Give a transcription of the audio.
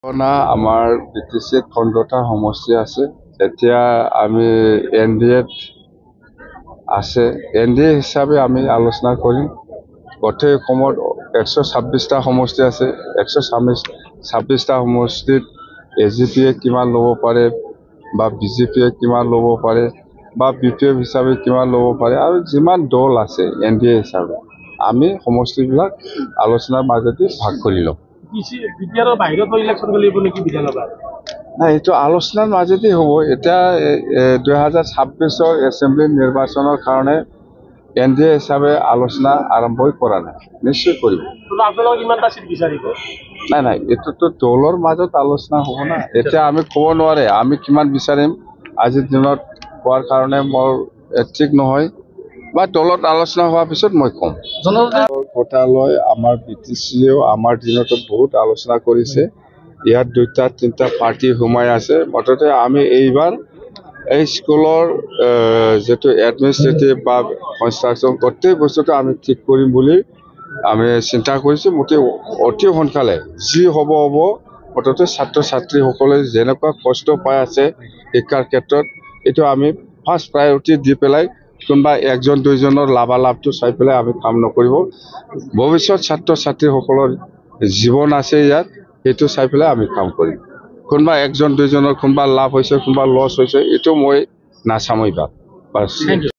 আমাৰ বিটিচিত 15টা সমষ্টি আছে। এতিয়া আমি এনডিএত আছে। এনডিএ হিচাপে আমি আলোচনা কৰিম। গোটেই অসমত 126টা সমষ্টি আছে। 126টা সমষ্টিত এজিপিয়ে কিমান ল'ব পাৰে বা বিজেপিয়ে কিমান ল'ব পাৰে বা বিপিএফ হিচাপে কিমান ল'ব পাৰে আৰু যিমান দল আছে এনডিএ হিচাপে আমি সমষ্টিবিলাক আলোচনাৰ মাজেদি ভাগ কৰি ল'ম। নাই, এইটো আলোচনাৰ মাজেদি হ'ব। এতিয়া 2026 এছেম্বলি নিৰ্বাচনৰ কাৰণে এনডিএ হিচাপে আলোচনা আৰম্ভই কৰা নাই। নিশ্চয় কৰিব। নাই, এইটোতো দলৰ মাজত আলোচনা হ'ব না। এতিয়া আমি ক'ব নোৱাৰে আমি কিমান বিচাৰিম আজিৰ দিনত কোৱাৰ কাৰণে মোৰ ঠিক নহয়, বা দলত আলোচনা হোৱাৰ পিছত মই ক'ম। কথা লৈ আমাৰ বিটিচিয়েও আমাৰ দিনতো বহুত আলোচনা কৰিছে। ইয়াত 2টা-3টা পাৰ্টি সোমাই আছে। মুঠতে আমি এইবাৰ এই স্কুলৰ যিটো এডমিনিষ্ট্ৰেটিভ বা কনষ্ট্ৰাকশ্যন গোটেই বস্তুটো আমি ঠিক কৰিম বুলি আমি চিন্তা কৰিছোঁ। অতি সোনকালে যি হ'ব মুঠতে ছাত্ৰ ছাত্ৰীসকলে যেনেকুৱা কষ্ট পাই আছে শিক্ষাৰ ক্ষেত্ৰত, এইটো আমি ফাৰ্ষ্ট প্ৰায়ৰিটি দি পেলাই কোনোবা 1-2জনৰ লাভালাভটো চাই পেলাই আমি কাম নকৰিব। ভৱিষ্যত ছাত্ৰ ছাত্ৰীসকলৰ জীৱন আছে ইয়াত, সেইটো চাই পেলাই আমি কাম কৰিম। কোনোবা 1-2জনৰ কোনোবা লাভ হৈছে কোনোবা লছ হৈছে এইটো মই নাচামই বাছ।